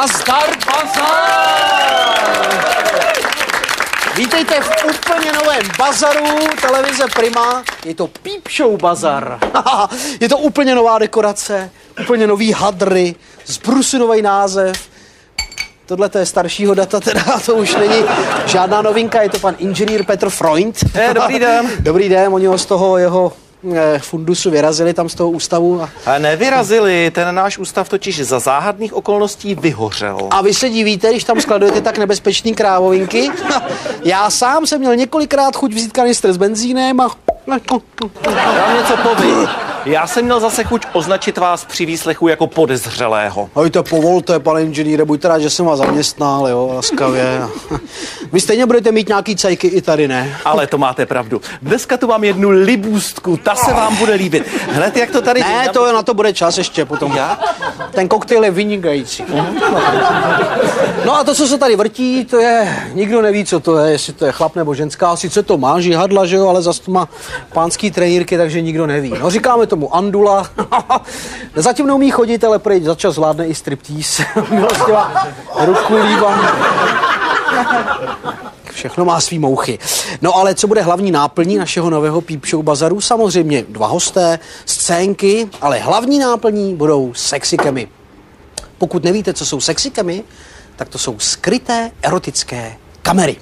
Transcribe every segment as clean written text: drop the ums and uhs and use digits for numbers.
Nazdar bazar! Vítejte v úplně novém bazaru televize Prima. Je to Peep Show bazar. Je to úplně nová dekorace, úplně nový hadry, zbrusunový název. Tohle to je staršího data, teda to už není žádná novinka, je to pan inženýr Petr Freund. Dobrý den. Dobrý den, oni ho z toho jeho fundusu vyrazili tam z toho ústavu. Nevyrazili, ten náš ústav totiž za záhadných okolností vyhořel. A vy se divíte, když tam skladujete tak nebezpečný krávovinky? Já sám jsem měl několikrát chuť vzít kanistr s benzínem a... Já něco povím. Já jsem měl zase chuť označit vás při výslechu jako podezřelého. Hejte, povolte, pane inženýre, buďte rád, že jsem vás zaměstnal, jo, laskavě. Vy stejně budete mít nějaký cajky i tady, ne? Ale to máte pravdu. Dneska tu mám jednu libůstku, ta se vám bude líbit. Hned jak to tady... Ne, to na to bude čas ještě potom. Já? Ten koktejl je vynikající. No a to, co se tady vrtí, to je... Nikdo neví, co to je, jestli to je chlap nebo ženská. Sice to má žihadla, že jo, ale zas to má pánský trenýrky, takže nikdo neví. No, říkáme tomu Andula. Zatím neumí chodit, ale prej za čas zvládne i striptease. Vlastně má ruku líba. Všechno má svý mouchy. No ale co bude hlavní náplní našeho nového Peep Show bazaru? Samozřejmě 2 hosté, scénky, ale hlavní náplní budou sexikemy. Pokud nevíte, co jsou sexikemy, tak to jsou skryté erotické kamery.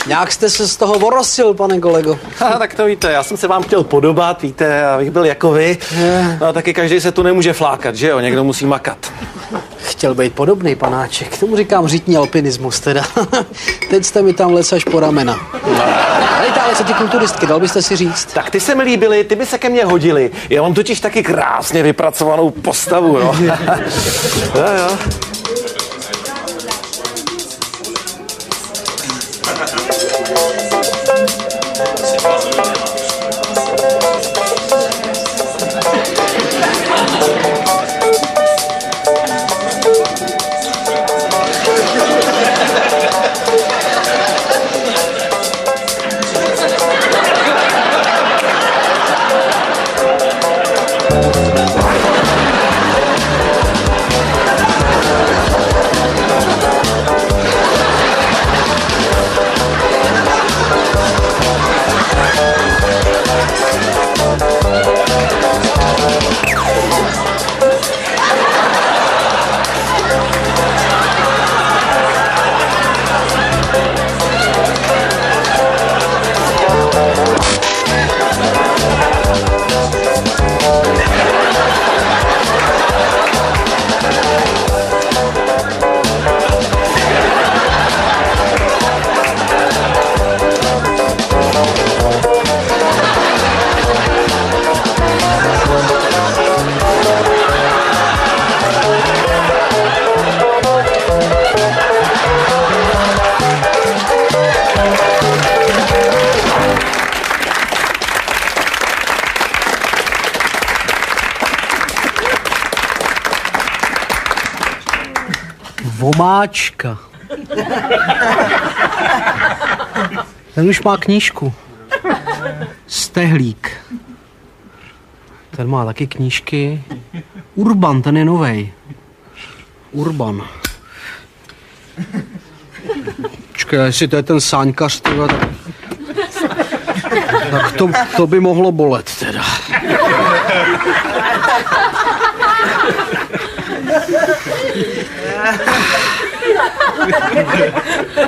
Jak jste se z toho orosil, pane kolego? Tak to víte, já jsem se vám chtěl podobat, víte, abych byl jako vy. No a taky každý se tu nemůže flákat, že jo? Někdo musí makat. Chtěl být podobný, panáček. Tomu říkám řítní alpinismus teda. Teď jste mi tam les až po ramena. Hejte, ale co ty kulturistky, dal byste si říct? Tak ty se mi líbily, ty by se ke mně hodily. Já mám totiž taky krásně vypracovanou postavu, no. Jo. Vomáčka. Ten už má knížku. Stehlík. Ten má taky knížky. Urban, ten je novej. Urban. Počkej, jestli to je ten sáňkař, tak to by mohlo bolet teda.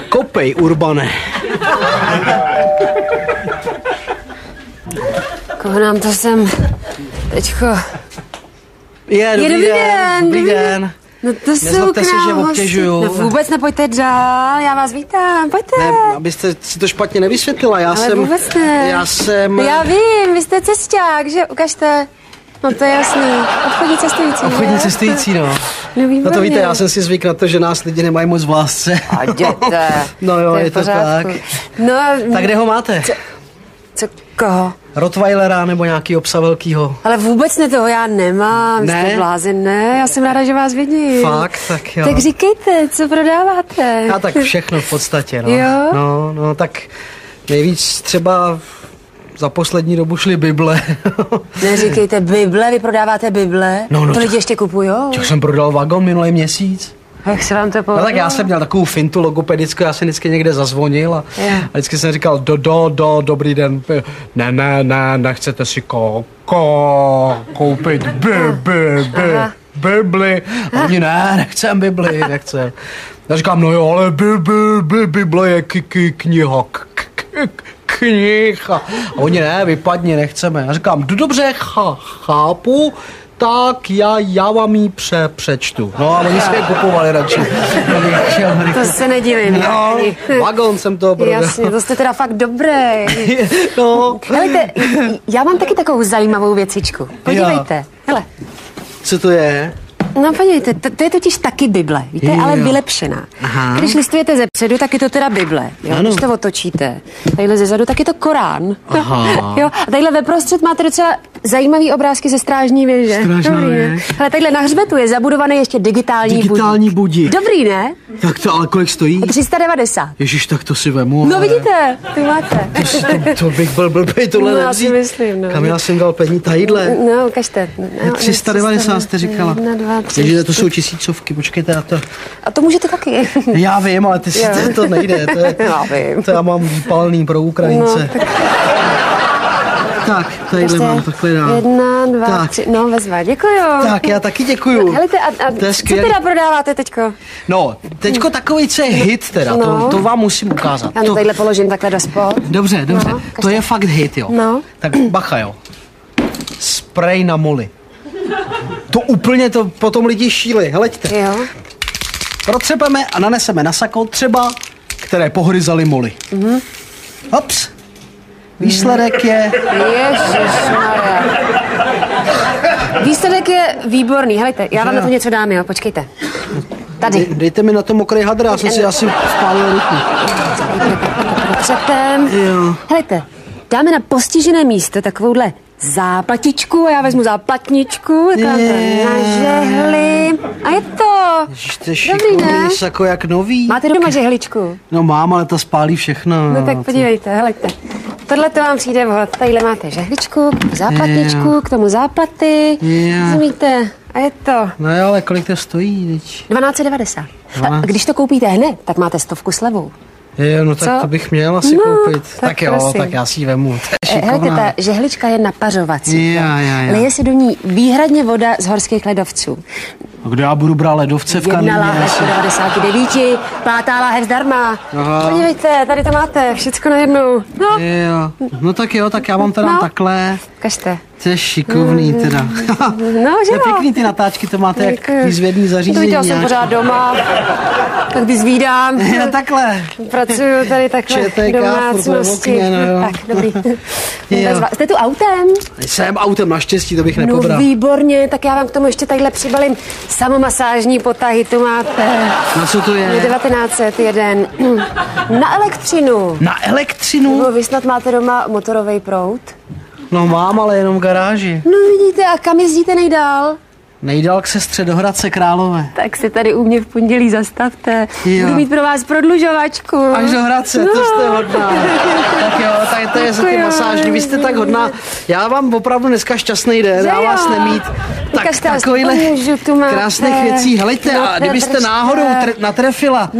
Kopej, Urbane. Koho nám to sem teďko... Dobrý den. No to jsou Nezlobte se, že obtěžuju. No vůbec nepojďte dál, já vás vítám, pojďte. Ne, abyste si to špatně nevysvětlila, vůbec ne. Já vím, vy jste cesťák, že? Ukažte. No to je jasný. Obchodní cestující. Obchodní cestující, no. No to víte, já jsem si zvyk na to, že nás lidi nemají moc v lásce. A jděte. No jo, je to tak. No, tak kde ho máte? Co koho? Rottweilera nebo nějakýho psa velkýho? Ale vůbec ne, toho já nemám. Ne? Jste blázen, ne? Já jsem ráda, že vás vidím. Fakt, tak jo. Tak říkejte, co prodáváte? Já tak všechno v podstatě, no. Jo? No, tak nejvíc třeba za poslední dobu šly Bible. Neříkejte Bible, vy prodáváte Bible? No, to lidi ještě kupujou? Čo jsem prodal vagon minulý měsíc. Jak se vám to povedlo? No tak já jsem měl takovou fintu logopedickou, já jsem vždycky někde zazvonil a vždycky jsem říkal dobrý den, nechcete si koupit Bibli. A oni nechcem Bibli, nechcem. Já říkám, no jo, ale Bible je kniha, kniha. A oni vypadni, nechceme. Já říkám, dobře, chápu, tak já vám ji přečtu. No a oni jsme je kupovali radši. To se nedivím. No, vagon jsem to prodal. Jasně, to jste teda fakt dobrý. No. Helejte, já mám taky takovou zajímavou věcičku. Podívejte, hele. Co to je? No podívejte, to je totiž taky Bible, víte, ale vylepšená. Aha. Když listujete ze předu, tak je to teda Bible, jo? Když to otočíte. Tadyhle ze zadu, tak je to Korán. Aha. Jo? A tadyhle ve prostřed máte docela zajímavý obrázky ze Strážní věže. Strážná Dobrý, věž. ne? Ale tadyhle na hřbetu je zabudovaný ještě digitální budík. Dobrý, ne? Tak to ale kolik stojí? 390. Ježiš, tak to si vemu. No vidíte, ty máte. To bych byl blbej tohle No, nevzít. já si myslím, no. Kam já jsem dal peníze tadyhle? No, ukažte. No, 390 jste říkala. 1, 2, 3, Takže to jsou tisícovky, počkejte na to. A to můžete taky. Já vím, ale to nejde. Já vím. To já mám výpalný pro Ukrajince. No, tak, tadyhle mám takhle dál. 1, 2, 3, no vezva, děkuju. Tak, já taky děkuju. Helejte, a To je co skvělý. teda prodáváte teďko? No, teďko takový, co je hit teda, No. to vám musím ukázat. Já to tadyhle položím takhle do spod. Dobře, No, to je fakt hit, jo. No. Tak bacha, jo. Sprej na moly. To úplně to potom lidi šíli, heleďte. Jo. Protřepeme a naneseme na sako třeba, které pohryzaly moly. Hops. Výsledek je... Ježišmarja. Výsledek je výborný, helejte, já vám na to něco dám, jo, počkejte. Tady. Dejte mi na to mokrý hadr, já jsem si asi spálil ruku. Potřepem. Jo. Helejte, dáme na postižené místo takovouhle záplatičku a já vezmu záplatničku, takhle na žehli a je to. Ježiš, to je Dobrý, ne? šikovný sako jak nový. Máte doma žehličku? No mám, ale ta spálí všechno. No tak podívejte, helejte. Tohle to vám přijde vhod. Tadyhle máte žehličku, záplatničku, k tomu záplaty. Rozumíte? A je to. No jo, ale kolik to stojí, teď? 1290. A když to koupíte hned, tak máte 100 slevou. Jo, no tak Co? to bych měl asi No, koupit. tak Jo, prosím. tak já si ji vemu. To je Helejte, šikovná. ta žehlička je napařovací. Jo. Leje se do ní výhradně voda z horských ledovců. A kde já budu brát ledovce v 1 kaníně? láhev 99, 5. láhev zdarma. Aha. Podívejte, tady to máte, všecko najednou. No, Jo, no tak jo, tak já vám to dám No. takhle. kažte. To je šikovný teda. No, že To je jo. pěkný ty natáčky, to máte jak Děkuju. výzvědný To zařízení. víte, já jsem nějaký. pořád doma, tak vyzvídám. Jo, takhle. Pracuju tady takhle ČTK, v domácnosti. furt ve okně, no jo. Tak, dobrý. Jo. Jste tu autem? Jsem autem naštěstí, to bych No nepobral. výborně, tak já vám k tomu ještě tadyhle přibalím samomasážní potahy, tu máte. Na co to Je je? 1901. Na elektřinu. Na elektřinu? Nebo vy snad máte doma motorový proud? No mám, ale jenom v garáži. No vidíte, a kam jezdíte nejdál? Nejdál k sestře do Hradce Králové. Tak se tady u mě v pondělí zastavte. Jo. Budu mít pro vás prodlužovačku. Až do Hradce, to jste hodná. Tak jo, tak to je za ty masážní, vy jste tak hodná. Já vám opravdu dneska šťastný den, já vás nemít. Tak takovýhle krásných věcí. Helejte, a kdybyste náhodou natrefila,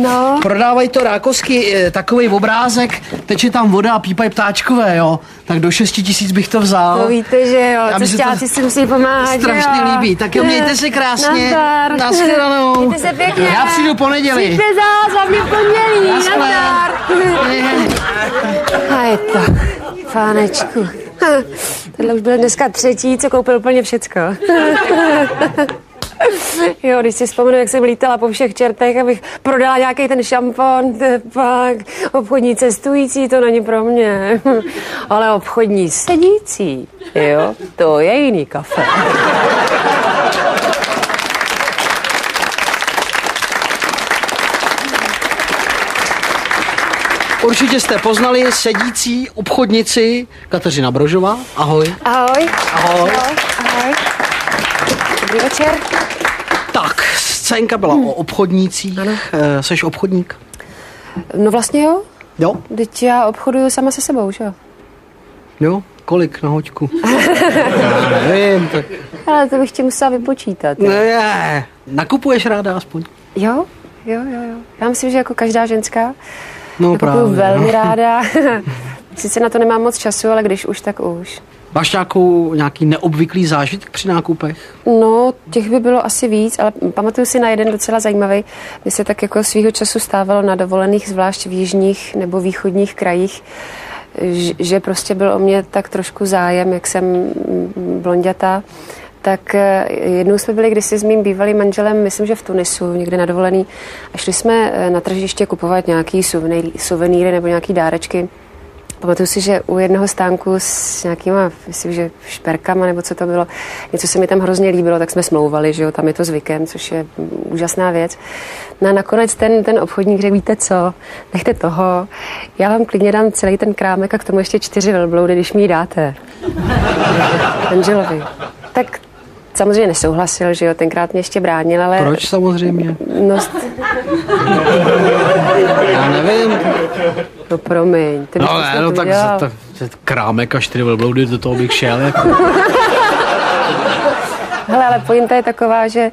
prodávají to Rákosky, takovej obrázek, teče tam voda a pípají ptáčkové, jo. Tak do 6 000 bych to vzal. To víte, že jo, cestáci si musí pomáhat, strašně líbí. Tak jo, mějte se krásně. Nazdar. Naschledanou. Mějte se pěkně. Já přijdu pondělí. Přijďte zás, hlavně v pondělí. Nazdar. A je to, pánečku. Tohle už byl dneska třetí, co koupil úplně všecko. Jo, když si vzpomenu, jak jsem lítala po všech čertech, abych prodala nějaký ten šampon, pak obchodní cestující, to není pro mě. Ale obchodní sedící, jo, to je jiný kafe. Určitě jste poznali sedící obchodnici Kateřina Brožová. Ahoj. Ahoj. Ahoj. Ahoj. Dobrý večer. Tak, scénka byla o obchodnících. Seš obchodník? No vlastně jo. Jo? Teď já obchoduju sama se sebou, že jo? Jo? Kolik na hoďku? Já nevím. Tak... Ale to bych ti musela vypočítat. Ne, nakupuješ ráda aspoň? Jo. Já myslím, že jako každá ženská. No právě. Velmi ráda. Sice na to nemám moc času, ale když už, tak už. Máš nějaký neobvyklý zážitek při nákupech? No, těch by bylo asi víc, ale pamatuju si na jeden docela zajímavý. Mně se tak jako svýho času stávalo na dovolených, zvlášť v jižních nebo východních krajích, že prostě byl o mě tak trošku zájem, jak jsem blonďatá. Tak jednou jsme byli kdysi s mým bývalým manželem, myslím, že v Tunisu, někde na dovolený, a šli jsme na tržiště kupovat nějaký suvenýry nebo nějaký dárečky. Pamatuju si, že u jednoho stánku s nějakýma, myslím, že šperkama, nebo co to bylo, něco se mi tam hrozně líbilo, tak jsme smlouvali, že jo, tam je to zvykem, což je úžasná věc. No a nakonec ten obchodník řekl, víte co, nechte toho, já vám klidně dám celý ten krámek a k tomu ještě 4 velbloudy, když mi ji dáte. Manželovi. Tak samozřejmě nesouhlasil, že jo, tenkrát mě ještě bránil, ale... Proč samozřejmě? No, já nevím. No promiň. No tak krámek a 4 velbloudy, do toho bych šel. Jako. Hele, ale pointa je taková, že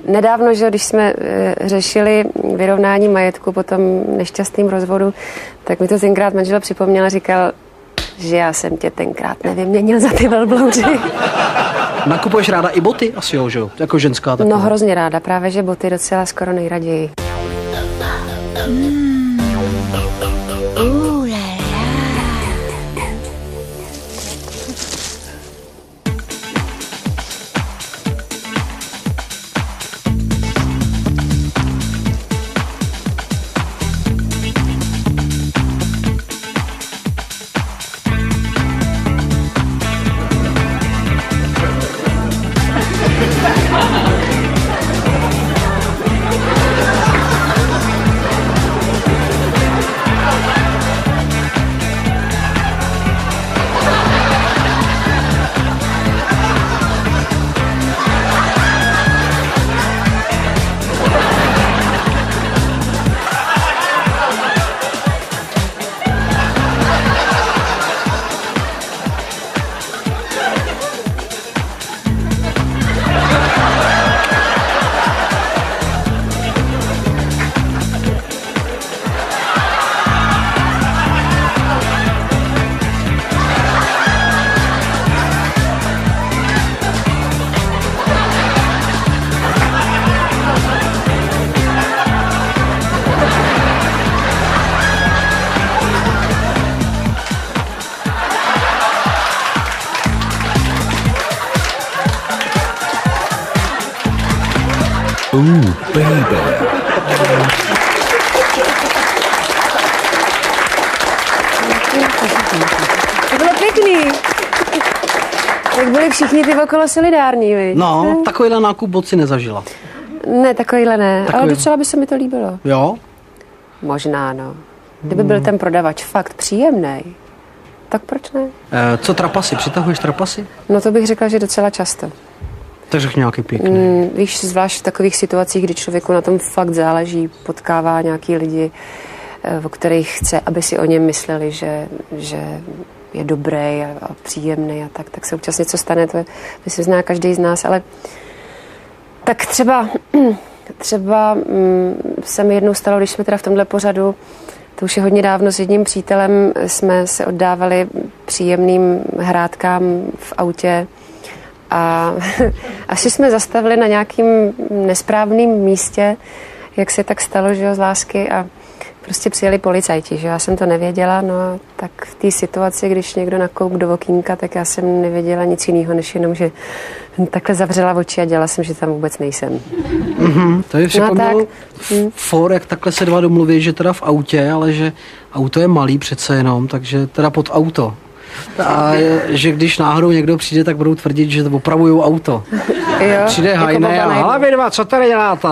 nedávno, že když jsme řešili vyrovnání majetku po tom nešťastným rozvodu, tak mi to tenkrát manžel připomněl a říkal, že já jsem tě tenkrát nevyměnil za ty velbloudy. Nakupuješ ráda i boty? Asi jo, že jo? Jako ženská taková. No hrozně ráda, právě že boty docela skoro nejraději. Baby. To bylo pěkný. Tak byli všichni ty okolo solidární, viď? No, takovýhle nákup bot si nezažila. Ne, takovýhle ne, ale docela by se mi to líbilo. Jo? Možná, no. Kdyby byl ten prodavač fakt příjemnej, tak proč ne? Co trapasy? Přitahuješ trapasy? No to bych řekla, že docela často. Tak řekni nějaký pěkný. Víš, zvlášť v takových situacích, kdy člověku na tom fakt záleží, potkává nějaký lidi, o kterých chce, aby si o něm mysleli, že je dobrý a příjemný a tak se občas něco stane, to myslím zná každý z nás, ale tak třeba se mi jednou stalo, když jsme teda v tomhle pořadu, to už je hodně dávno, s jedním přítelem jsme se oddávali příjemným hrádkám v autě a asi jsme zastavili na nějakým nesprávným místě, jak se tak stalo, že jo, z lásky a prostě přijeli policajti, že já jsem to nevěděla, no a tak v té situaci, když někdo nakoup do okýnka, tak já jsem nevěděla nic jiného, než jenom, že takhle zavřela oči a dělala jsem, že tam vůbec nejsem. To je připomnělo for, jak takhle se dva domluví, že teda v autě, ale že auto je malý přece jenom, takže teda pod auto. A že když náhodou někdo přijde, tak budou tvrdit, že opravujou auto. Jo, Přijde hajné a hlavě dva, co tady děláte?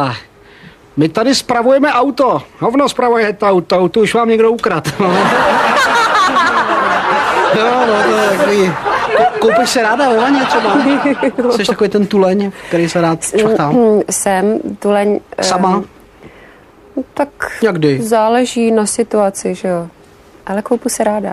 My tady spravujeme auto. Hovno spravujete auto už vám někdo ukradl. Jo, no to je takový... Koupíš se ráda ve vaně třeba? Jsi takový ten tuleň, který se rád čvachtá? Jsem tuleň... Sama? Tak Jakdy? záleží na situaci, že jo. Ale koupu se ráda.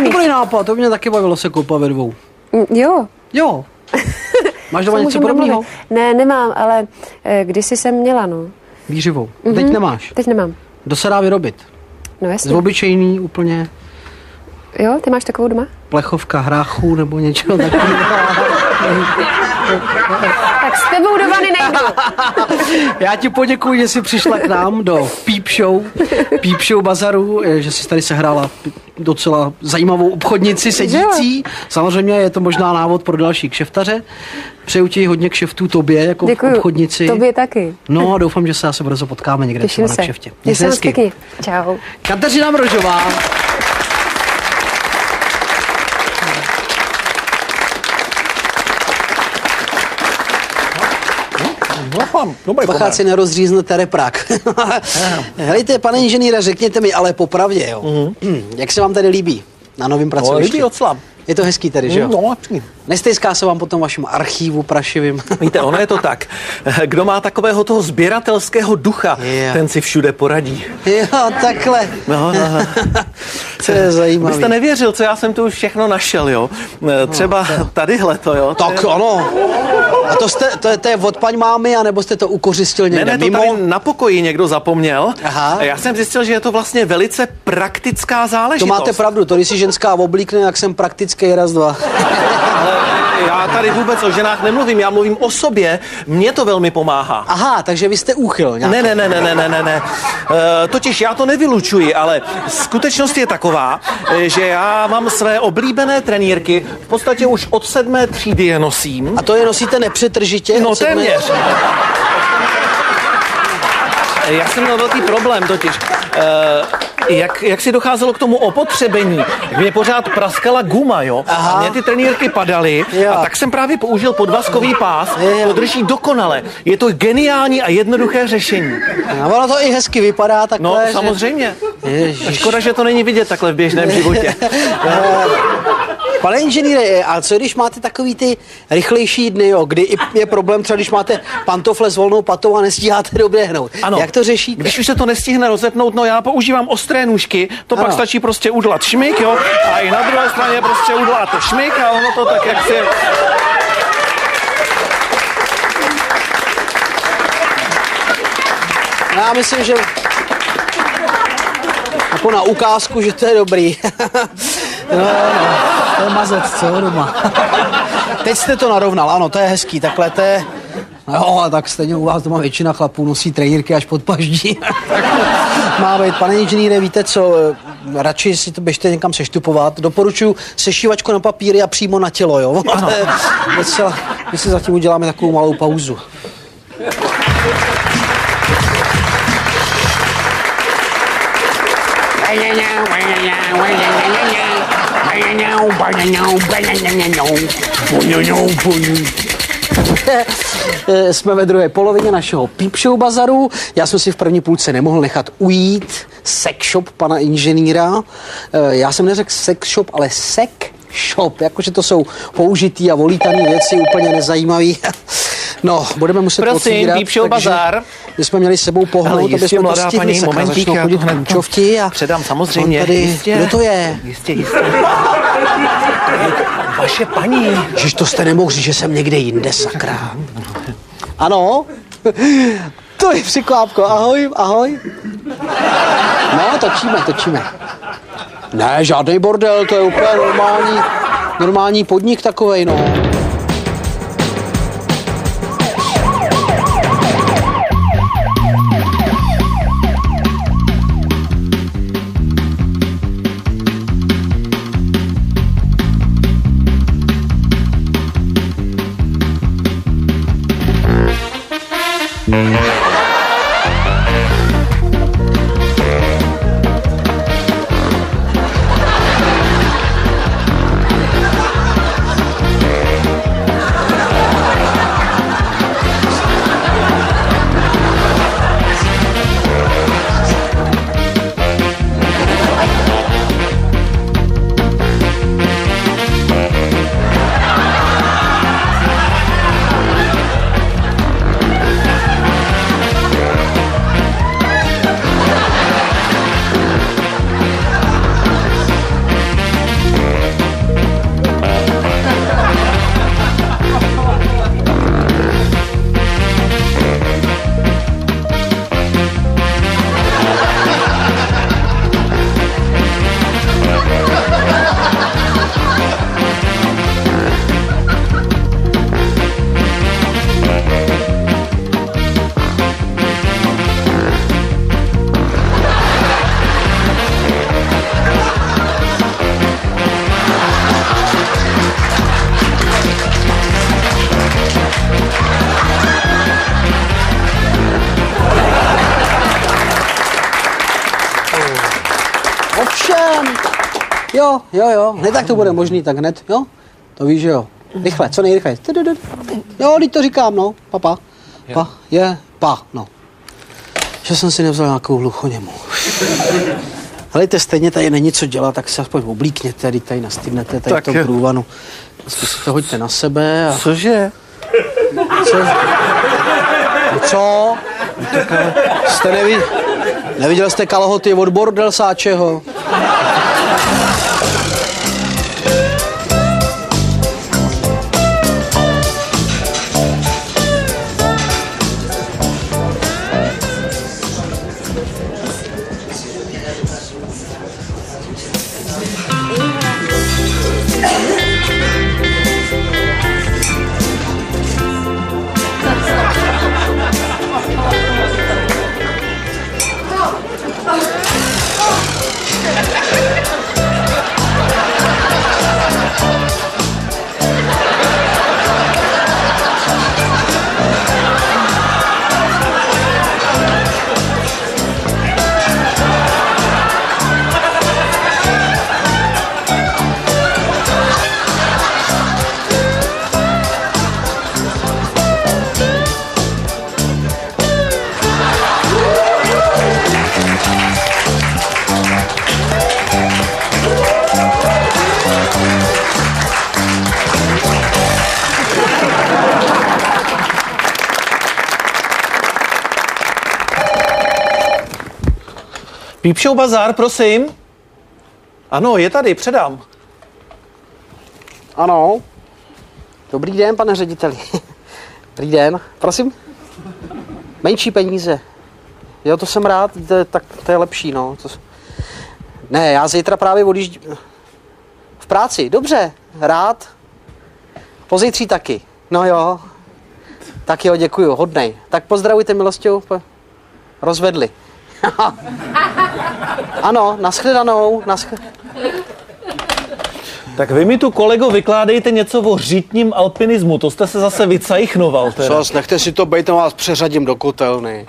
Dobrý nápad, to mě taky bavilo se koupat ve dvou. Jo. Jo. Máš doma něco podobného? Ne, nemám, ale kdysi jsem měla, no. Výřivou. Teď nemáš? Teď nemám. Kdo se dá vyrobit? No jasně. Z obyčejný úplně Jo, ty máš takovou doma? plechovka hráchů nebo něčeho takového. Tak s tebou do vany nejdu. Já ti poděkuji, že jsi přišla k nám do Peep Show bazaru, že jsi tady sehrála docela zajímavou obchodnici sedící. Samozřejmě je to možná návod pro další kšeftaře. Přeju ti hodně kšeftů tobě jako děkuju. obchodnici. Tobě taky. No a doufám, že se zase brzo potkáme někde Těším třeba se. na kšeftě. Měj se hezky. Čau. Kateřina Mrožová. Bacha, si nerozříznete reprák. Helejte, pane inženýre, řekněte mi ale popravdě, jo. Jak se vám tady líbí na novém pracovišti? Líbí docela. Je to hezký tady, že jo? No, nestejská se vám potom vašem archívu prašivým? Víte, ono je to tak. Kdo má takového toho sběratelského ducha, ten si všude poradí. Jo, takhle. No. To je zajímavé. Vy jste nevěřil, co já jsem tu už všechno našel, jo? Třeba tadyhle to, jo? Tak ano. A to je od paň mámy, anebo jste to ukořistil někde ne, to mimo? tady na pokoji někdo zapomněl. Aha. Já jsem zjistil, že je to vlastně velice praktická záležitost. To máte pravdu, to když si ženská oblíkne, jak jsem praktický raz, dva. Ale Já tady vůbec o ženách nemluvím, já mluvím o sobě, mně to velmi pomáhá. Aha, takže vy jste úchyl nějaký. Ne. Totiž já to nevylučuji, ale skutečnost je taková, že já mám své oblíbené trenýrky, v podstatě už od 7. třídy je nosím. A to je nosíte nepřetržitě? No téměř. Já jsem měl velký problém totiž. Jak si docházelo k tomu opotřebení, jak mě pořád praskala guma, jo? Aha. A mě ty trenýrky padaly a tak jsem právě použil podvazkový pás, to drží dokonale. Je to geniální a jednoduché řešení. A ono to i hezky vypadá takhle. No, samozřejmě. Ježiš. Škoda, že to není vidět takhle v běžném životě. Pane inženýre, a co když máte takový ty rychlejší dny, jo, kdy je problém třeba, když máte pantofle s volnou patou a nestíháte doběhnout. Ano. Jak to řešíte? Když už se to nestihne rozepnout, no já používám ostré nůžky, to pak stačí prostě udlat šmyk, jo, a i na druhé straně prostě udláte šmyk a ono to tak, jak si... Já myslím, že jako na ukázku, že to je dobrý. No, to je mazec, co doma. Teď jste to narovnal, ano, to je hezký, takhle to je... No, a tak stejně u vás doma většina chlapů nosí trenýrky až pod paždí. Má být. Pane inženýre, víte co, radši si to běžte někam seštupovat. Doporučuji sešívačku na papíry a přímo na tělo, jo? Ano. My si zatím uděláme takovou malou pauzu. Jsme ve druhé polovině našeho Peep Show bazaru. Já jsem si v první půlce nemohl nechat ujít sex shop pana inženýra. Já jsem neřekl sex shop, ale sex shop, jakože to jsou použitý a volítaný věci, úplně nezajímavý. No, budeme muset otvírat. Peep Show bazar. My jsme měli s sebou pohnout, aby jsme to stihli. Momentík, já to hned předám samozřejmě. Tady, jistě. Kdo to je? Jistě. Vaše paní. Ježiš, to jste nemohl říct, že jsem někde jinde, sakra. Ano? To je překvápko. Ahoj. No, točíme. Ne, žádný bordel, to je úplně normální podnik takovej, no. Jo, hned tak to bude možný, tak hned, jo? To víš, že jo? Rychle, co nejrychleji. Jo, teď to říkám, no, no. Že jsem si nevzal nějakou hluchoněmu. Helejte, stejně tady není co dělat, tak se aspoň oblíkněte, teď tady nastydnete, tady v tom průvanu. Si to hoďte na sebe a... Cože? Co? Jste neviděl jste kalhoty od bordelsáčeho? Pípšou bazar, prosím. Ano, je tady, předám. Ano. Dobrý den, pane řediteli. Dobrý den, prosím. Menší peníze. Jo, to jsem rád, tak to je lepší, no. Ne, já zítra právě odjíždím. V práci, dobře, rád. Pozítří taky. No jo. Tak jo, děkuju, hodnej. Tak pozdravujte milostivou. Rozvedli. Ano, nashledanou. Tak vy mi tu, kolego, vykládejte něco o řítním alpinismu. To jste se zase vycajchnoval. Čas, nechte si to bejt, vás přeřadím do kotelny.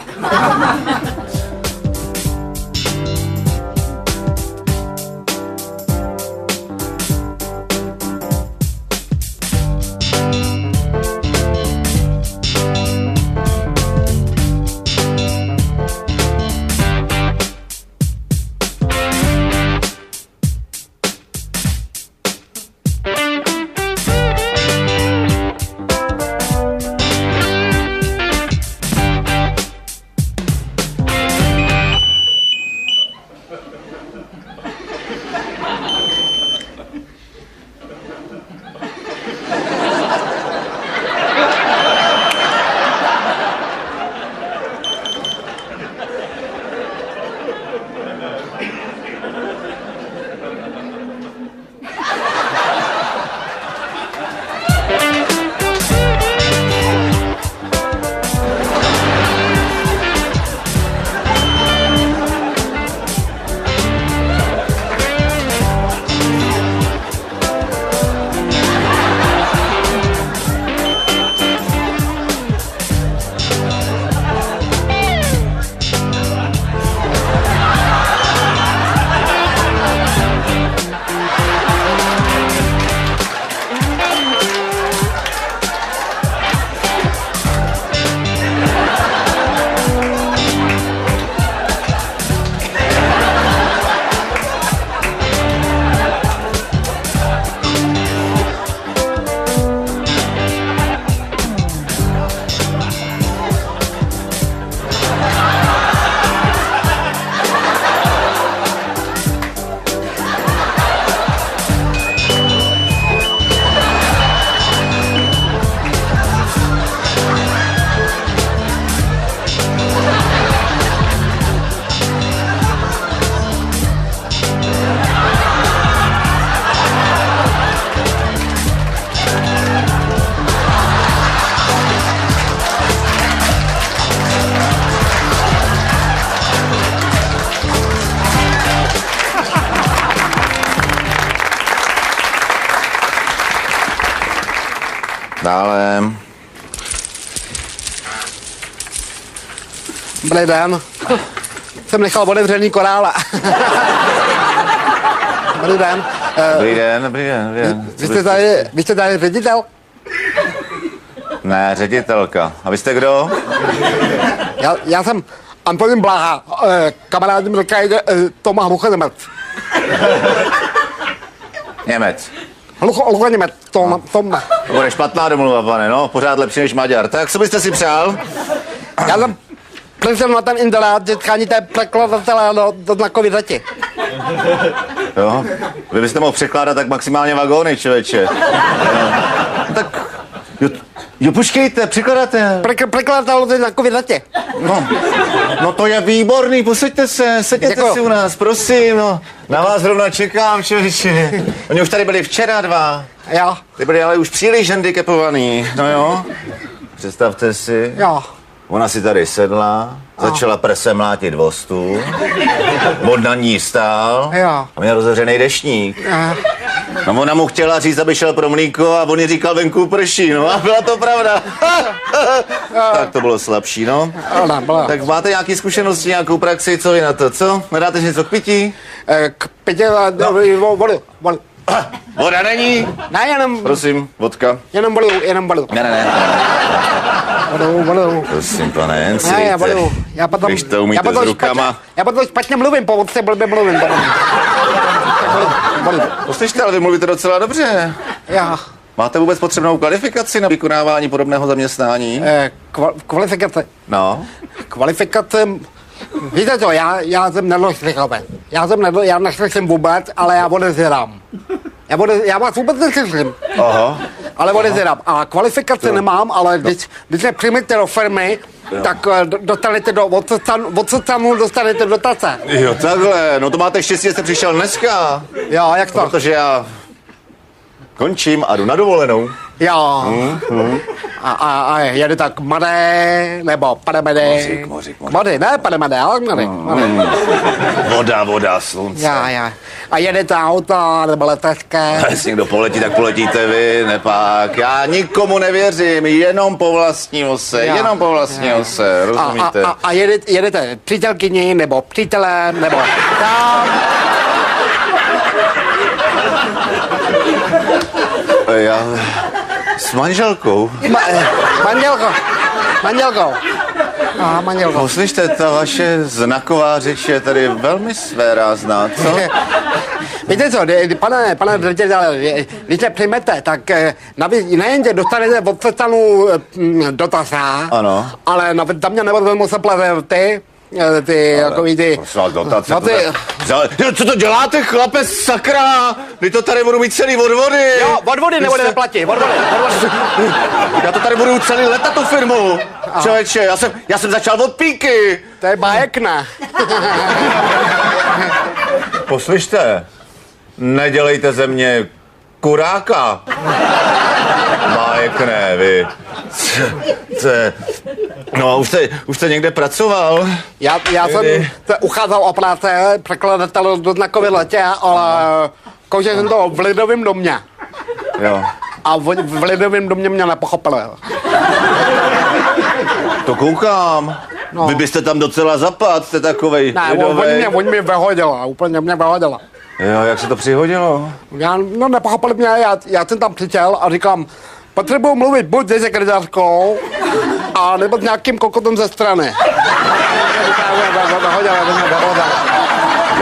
Dále. Dobrý den. Jsem nechal otevřený korála. Dobrý den. Dobrý den, dobrý den, dobrý den. Vy jste tady ředitel? Ne, ředitelka. A vy jste kdo? Já jsem Antonín Bláha. Kamarádi mi říkají Tomáš Hlucha Němec. Němec. Hlucha Němec, Tom. To bude špatná domluva, pane, no. Pořád lepší než Maďar. Tak co byste si přál? Já jsem přišel na ten inzerát, že scháníte překladatele do znakový řeči. Jo, vy byste mohl překládat tak maximálně vagóny, člověče. No, tak, jo, počkejte, překladatel. Překladatel do znakový řeči. No to je výborný, posaďte se, sedněte si u nás, prosím, no. Na vás zrovna čekám, člověče. Oni už tady byli včera dva. Jo. Ty byli ale už příliš handicapovaný, no jo. Představte si. Jo. Ona si tady sedla, začala prse mlátit o stůl, on na ní stál a měl rozevřený deštník. No ona mu chtěla říct, aby šel pro mlíko a on jí říkal venku prší, no a byla to pravda. Tak to bylo slabší, no. Tak máte nějaký zkušenosti, nějakou praxi, co vy na to, co? Nedáte si něco k pití? K pití, vodu. Voda není? Ne, jenom... Prosím, vodka. Jenom vodu. Ne. Vodu. Prosím, pane, jen si Ne, vodu. Když to umíte s rukama. Já potom špatně mluvím, po vodce blbě mluvím. Poslyšte, ale vy mluvíte docela dobře. Já. Máte vůbec potřebnou kvalifikaci na vykonávání podobného zaměstnání? Kvalifikace. No. Kvalifikace Víte co, já jsem nenoslychový. Já neslyším vůbec, ale já odezírám. Já vás vůbec neslyším. Aha. Ale odezírám. A kvalifikace nemám, ale když se přijmete do firmy, tak dostanete od socanu dostanete dotace. Jo, takhle. No to máte štěstí, že jste přišel dneska. Jo, jak to? Protože já končím a jdu na dovolenou. Jo. A jede tak Made, nebo Pademede. Mořik. Mady, ne Pademede, ale Mady. Voda, slunce. Já. A jedete auta, nebo letecké. Jestli někdo poletí, tak poletíte vy, nepak. Já nikomu nevěřím, jenom po vlastní ose, rozumíte? A jedete přítelkyni, nebo přítelem, nebo tam. Já s manželkou. Manželkou. Aha, manželkou. No, slyšte, ta vaše znaková řeč je tady velmi svérázná, co? Víte co, pane ředitele, když se přijmete, tak nejenže dostanete od socanu dotasa, ano. Ale tam mě nebudeme se platit ty, takový ty... Dotace, no co to děláte, chlape, sakra? Vy to tady budu mít celý od vody. Jo, od vody nebudete platit, od vody. Já to tady budu celý let na tu firmu. Člověče, já jsem začal od píky. To je bájekné. Poslyšte, nedělejte ze mě kuráka. Bájekné, vy. No, už jste někde pracoval? Já jsem se ucházel o práce, překladatel do znakové letě, ale koučil jsem to v Lidovém domě. Jo. A v Lidovém domě mě nepochopili. To koukám. No. Vy byste tam docela zapad, jste takovej Ne, oni mě vyhodila, úplně mě vyhodila. Jo, jak se to přihodilo? Nepochopili mě, já jsem tam přišel a říkám, potřebuji mluvit buď se sekretářkou, a nebo s nějakým kokotem ze strany.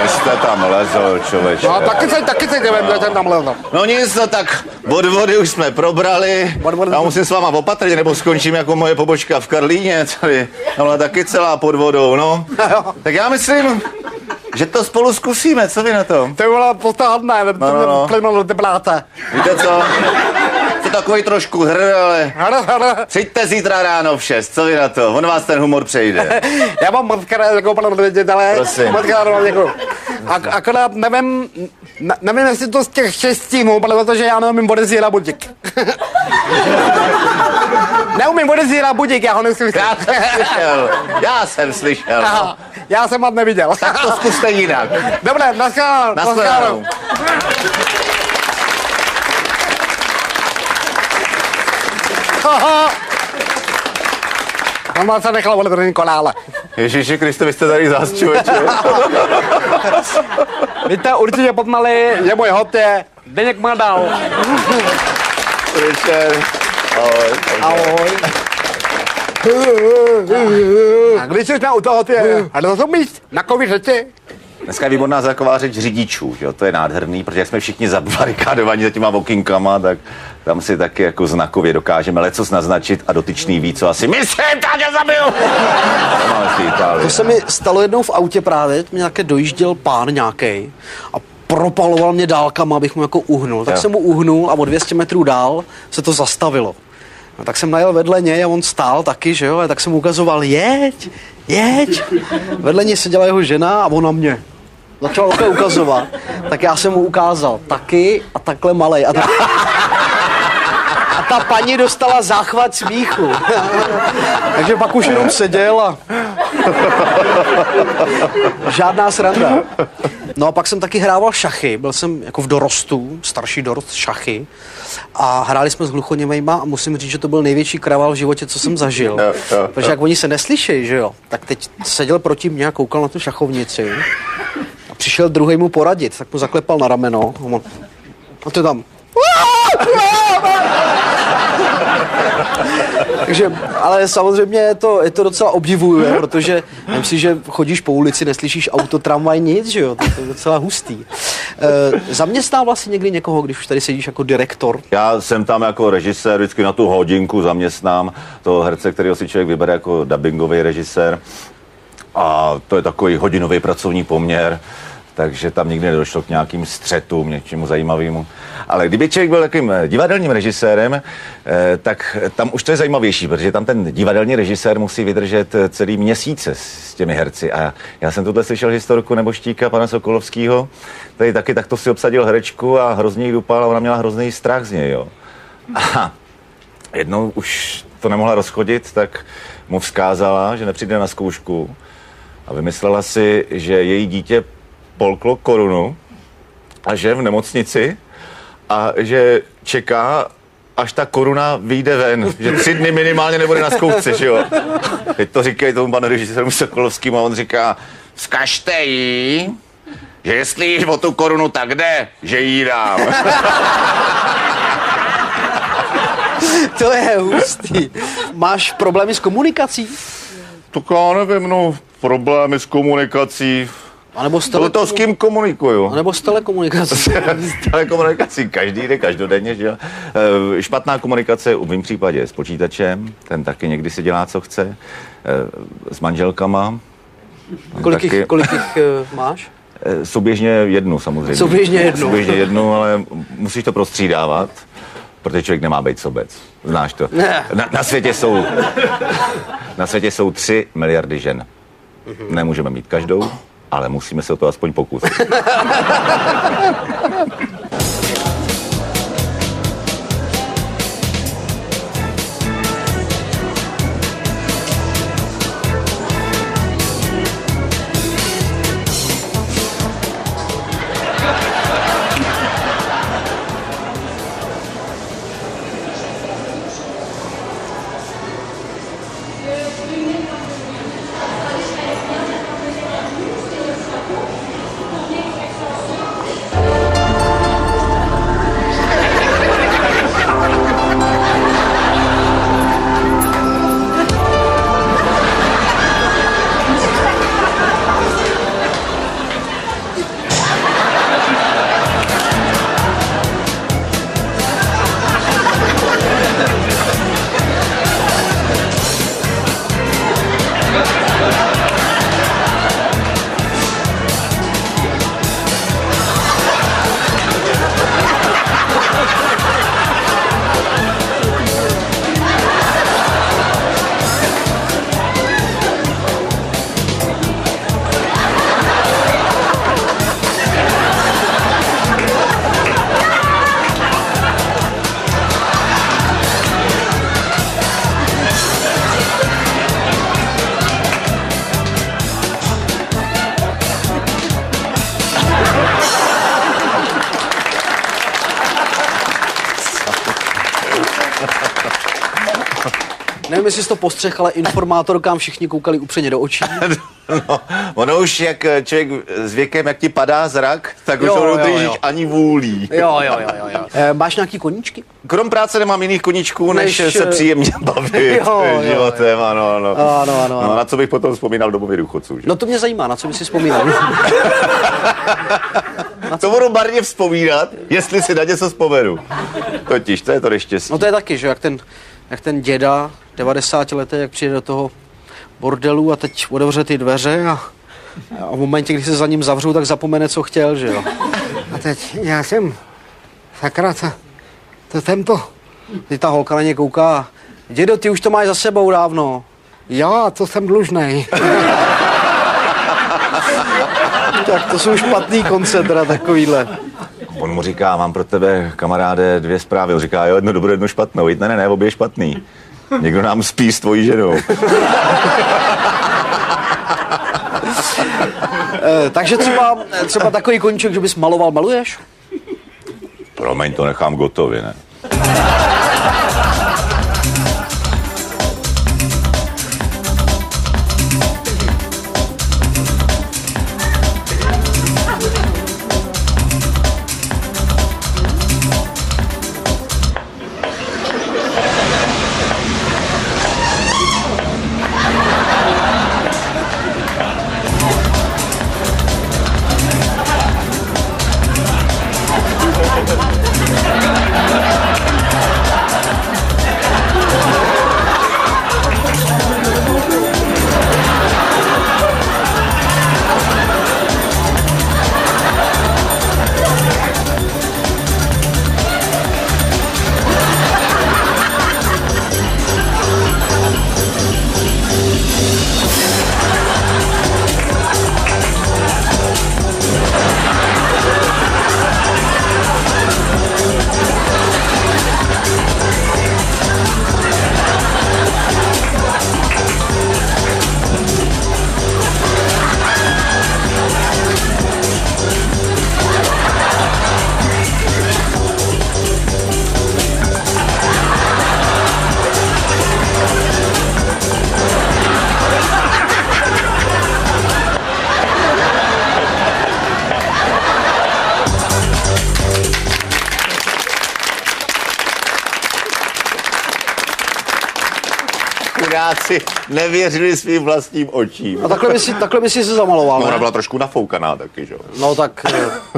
Že jste tam lezl, člověče. No, taky se nevím, že jsem tam lezl. No nic, no tak od vody už jsme probrali. Já musím s váma opatrně, nebo skončím jako moje pobočka v Karlíně, tady. Ale taky celá pod vodou, no. Tak já myslím, že to spolu zkusíme, co vy na tom? To bylo postahodné, to mě plynulo do ty práce. Víte co? Jste takový trošku ale přijďte zítra ráno v 6, co vy na to? On vás ten humor přejde. Já mám moc krát, jako panu ředitele. Prosím. Moc krát vám děkuju. Akorát nevím, jestli to z těch 6 týmů, protože já neumím odezírat budík. Neumím odezírat budík, já ho neslyším. Já jsem slyšel. Aha, já jsem vás neviděl. Tak to zkuste jinak. Dobré, nashledanou. On vás se nechal volit do kolále. Ježíši Kriste, vy jste tady zás, člověče. Víte, určitě podmali, je můj hotě, Deněk Madal. Richard. Ahoj. A když jsi u toho, ale to míst na kovy řeči. Dneska je výborná znaková řeč řidičů, jo? To je nádherný, protože jak jsme všichni zabarikádovaní za těma okinkama, tak tam si taky jako znakově dokážeme lecos naznačit a dotyčný ví, co asi myslím, tak je zabil! To se mi stalo jednou v autě právě, mě nějaké dojížděl pán nějakej a propaloval mě dálkama, abych mu jako uhnul. Tak jsem mu uhnul a o 200 metrů dál se to zastavilo. No, tak jsem najel vedle něj a on stál taky, že jo, a tak jsem mu ukazoval, jeď. Vedle něj seděla jeho žena a on na mě. Začal takhle ukazovat, tak já jsem mu ukázal taky a takhle malej. A ta paní dostala záchvat smíchu. Takže pak už jenom seděl a žádná sranda. No a pak jsem taky hrával šachy, byl jsem jako v dorostu, starší dorost šachy a hráli jsme s hluchoněmejma a musím říct, že to byl největší kraval v životě, co jsem zažil. Protože jak oni se neslyšejí, že jo, tak teď seděl proti mě a koukal na tu šachovnici a přišel druhý mu poradit, tak mu zaklepal na rameno a to tam. Takže, ale samozřejmě je to docela obdivuju, protože myslím si, že chodíš po ulici, neslyšíš auto, tramvaj, nic, že jo, to je docela hustý. Zaměstná vlastně někdy někoho, když už tady sedíš jako direktor? Já jsem tam jako režisér, vždycky na tu hodinku zaměstnám toho herce, kterého si člověk vybere jako dabingový režisér. A to je takový hodinový pracovní poměr, takže tam nikdy nedošlo k nějakým střetům, něčemu zajímavému. Ale kdyby člověk byl takovým divadelním režisérem, tak tam už to je zajímavější, protože tam ten divadelní režisér musí vydržet celý měsíce s těmi herci. A já jsem tuhle slyšel historku Neboštíka, pana Sokolovského, tady taky takto si obsadil herečku a hrozně jí dupal a ona měla hrozný strach z něj, jo. A jednou už to nemohla rozchodit, tak mu vzkázala, že nepřijde na zkoušku a vymyslela si, že její dítě polklo korunu a že v nemocnici a že čeká, až ta koruna vyjde ven, že 3 dny minimálně nebude na zkoušce, že jo. Teď to říkají tomu panu režiséru Sokolovskému a on říká, vzkažte jí, že jestli jí o tu korunu tak jde, že jí dám. To je hustý. Máš problémy s komunikací? Tak já nevím, no, problémy s komunikací. A nebo to s kým komunikuju? A nebo s telekomunikací. S telekomunikací každý jde každodenně, že jo. Špatná komunikace v mém případě s počítačem, ten taky někdy si dělá, co chce. S manželkama. Kolik jich máš? Souběžně jednu samozřejmě. Souběžně jednu, ale musíš to prostřídávat, protože člověk nemá být sobec. Znáš to? Na světě jsou 3 miliardy žen. Nemůžeme mít každou, ale musíme se o to aspoň pokusit. Nevím, jestli jsi to postřeh, ale informátorkám všichni koukali upřeně do očí. No, ono už, jak člověk s věkem, jak ti padá zrak, tak už ho nedržíš ani vůlí. Jo. Máš nějaký koníčky? Krom práce nemám jiných koníčků, než se příjemně bavit životem, ano. No, na co bych potom vzpomínal domově důchodců, že? No to mě zajímá, na co bys si vzpomínal. To budu marně vzpomínat, jestli si na něco vzpomenu. Totiž, to je to neštěstí. No to je taky, že jak ten děda 90 letý, jak přijde do toho bordelu a teď otevře ty dveře a v momentě, kdy se za ním zavřou, tak zapomene, co chtěl, že jo. A teď já jsem, sakra, to jsem to. Teď ta holka na ně kouká. Dědo, ty už to máš za sebou dávno. Jo, to jsem dlužnej. Tak to jsou špatný konce, teda takovýhle. On mu říká, mám pro tebe, kamaráde, 2 zprávy. On říká, jo, jedno dobré, jedno špatnou. Ne, obě je špatný. Někdo nám spí s tvojí ženou. Takže třeba takový koníček, že bys maluješ? Promiň, to nechám gotově, ne? chudáci nevěřili svým vlastním očím. A takhle by si se zamaloval, No, ne? ona byla trošku nafoukaná taky, že jo? No tak,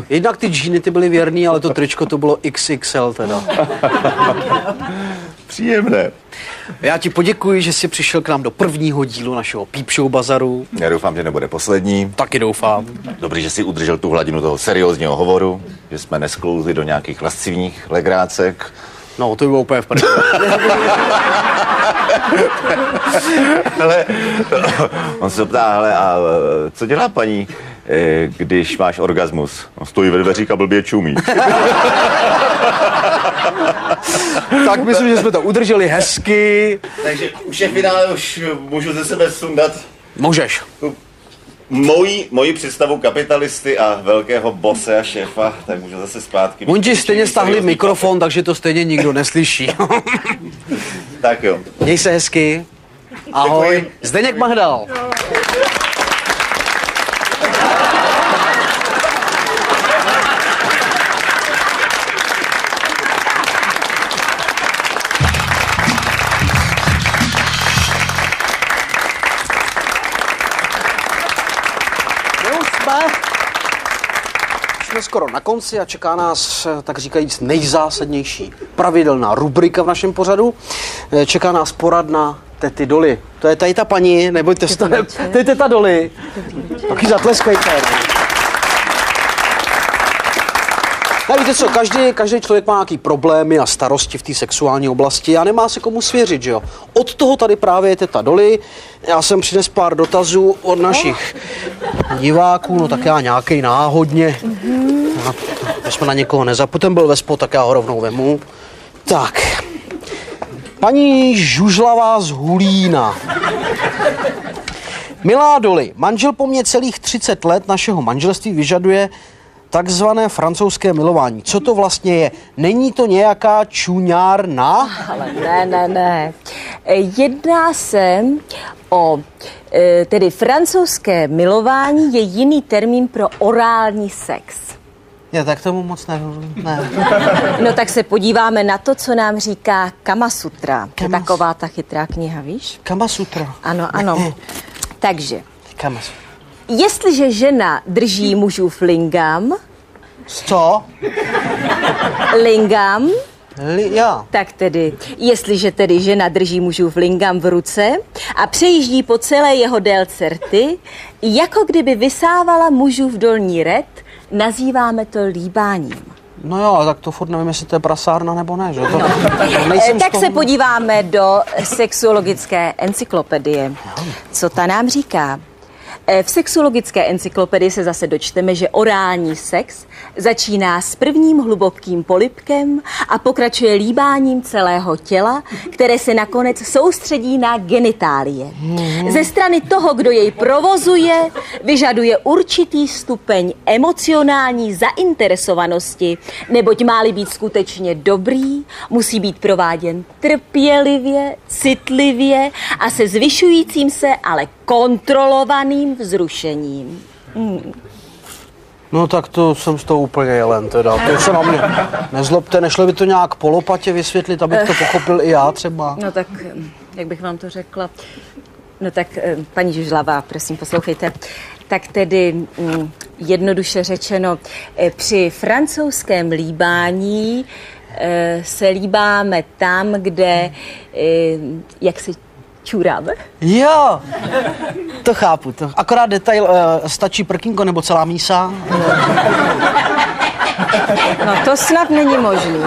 jednak ty džíny ty byly věrný, ale to tričko to bylo XXL teda. Příjemné. Já ti poděkuji, že jsi přišel k nám do prvního dílu našeho Peep Show Bazaru. Já doufám, že nebude poslední. Taky doufám. Dobrý, že jsi udržel tu hladinu toho seriózního hovoru, že jsme nesklouzli do nějakých lascivních legrácek. No, to bylo úplně v prdeli. Ale on se ptá, hele, a co dělá paní, když máš orgasmus? On stojí ve dveřích a blbě čumí. Tak myslím, že jsme to udrželi hezky. Takže už je finále, už můžu ze sebe sundat Můžeš. moji představu kapitalisty a velkého bose a šéfa, tak můžu zase zpátky. Oni ti stejně stáhli mikrofon, takže to stejně nikdo neslyší. Tak jo. Měj se hezky. Ahoj. Děkuji. Zdeněk Mahdal. Jsme skoro na konci a čeká nás, tak říkajíc, nejzásadnější pravidelná rubrika v našem pořadu. Čeká nás poradna tety Doly. To je tady ta paní, nebojte se, to je teta Doly. Taky zatleskejte. No, víte co, každý člověk má nějaký problémy a starosti v té sexuální oblasti a nemá se komu svěřit, že jo. Od toho tady právě je teta Doly. Já jsem přines pár dotazů od našich diváků, no tak já nějakej náhodně. My jsme na někoho ten byl ve spod, tak já ho rovnou vemu. Tak, paní Žužlavá z Hulína. Milá Doly, manžel po mně celých 30 let našeho manželství vyžaduje takzvané francouzské milování. Co to vlastně je? Není to nějaká čuňárna? Ale ne. Jedná se o, tedy francouzské milování je jiný termín pro orální sex. Já tak tomu moc ne. No tak se podíváme na to, co nám říká Kama Sutra. To je taková ta chytrá kniha, víš? Kama Sutra. Ano. Takže, Kama Sutra. jestliže žena drží mužův lingam, Co? lingam, Já. tak tedy, jestliže tedy žena drží mužův lingam v ruce a přejíždí po celé jeho délce rty, jako kdyby vysávala mužův dolní ret, nazýváme to líbáním. No jo, ale tak to furt nevím, jestli to je prasárna nebo ne, že? To, Tak se podíváme do sexuologické encyklopedie. Co ta nám říká? V sexuologické encyklopedii se zase dočteme, že orální sex začíná s prvním hlubokým polibkem a pokračuje líbáním celého těla, které se nakonec soustředí na genitálie. Ze strany toho, kdo jej provozuje, vyžaduje určitý stupeň emocionální zainteresovanosti, neboť má-li být skutečně dobrý, musí být prováděn trpělivě, citlivě a se zvyšujícím se, ale kontrolovaným vzrušením. No tak to jsem z toho úplně jelen teda. To se na mě nezlobte, nešlo by to nějak po lopatě vysvětlit, abych to pochopil i já třeba. No tak, jak bych vám to řekla? No tak, paní Žužlavá, prosím, poslouchejte. Tak tedy, jednoduše řečeno, při francouzském líbání se líbáme tam, kde, jak si čuráme. Jo, to chápu. To. Akorát detail, stačí prkínko nebo celá mísa? No to snad není možný.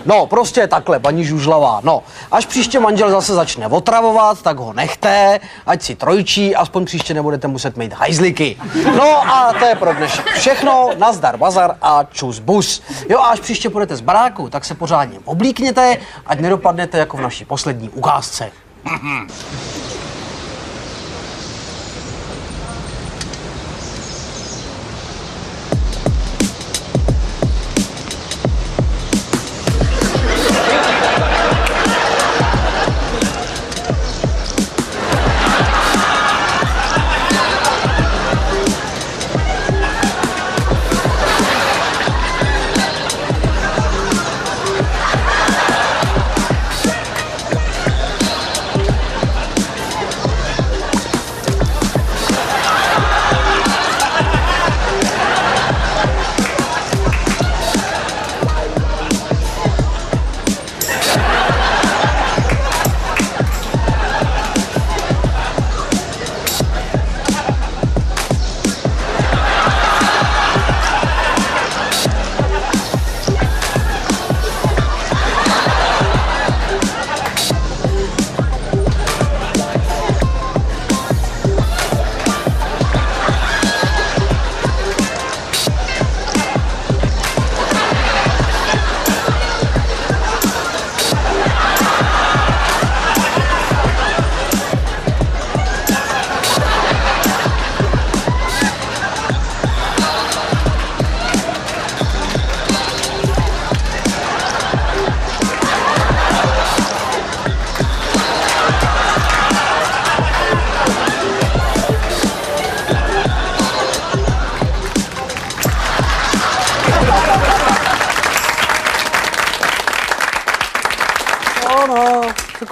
No, prostě takhle, paní Žužlavá. No, až příště manžel zase začne otravovat, tak ho nechte, ať si trojčí, aspoň příště nebudete muset mít hajzliky. No a to je pro dnešek všechno. Nazdar bazar a čus bus. Jo, a až příště půjdete z baráku, tak se pořádně oblíkněte, ať nedopadnete jako v naší poslední ukázce.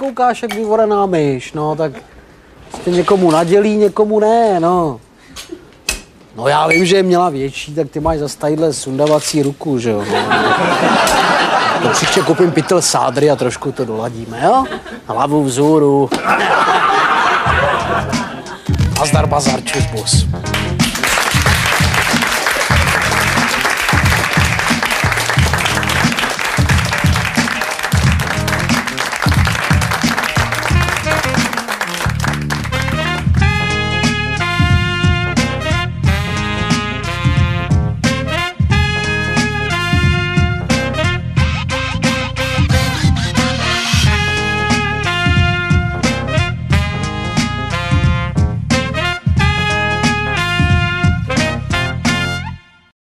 koukáš jak vyvorená myš, no, tak prostě někomu nadělí, někomu ne, no. No já vím, že je měla větší, tak ty máš zase tadyhle sundavací ruku, že jo. No. Příště koupím pytel sádry a trošku to doladíme, jo? Hlavu vzhůru. Nazdar bazar, čus, bos.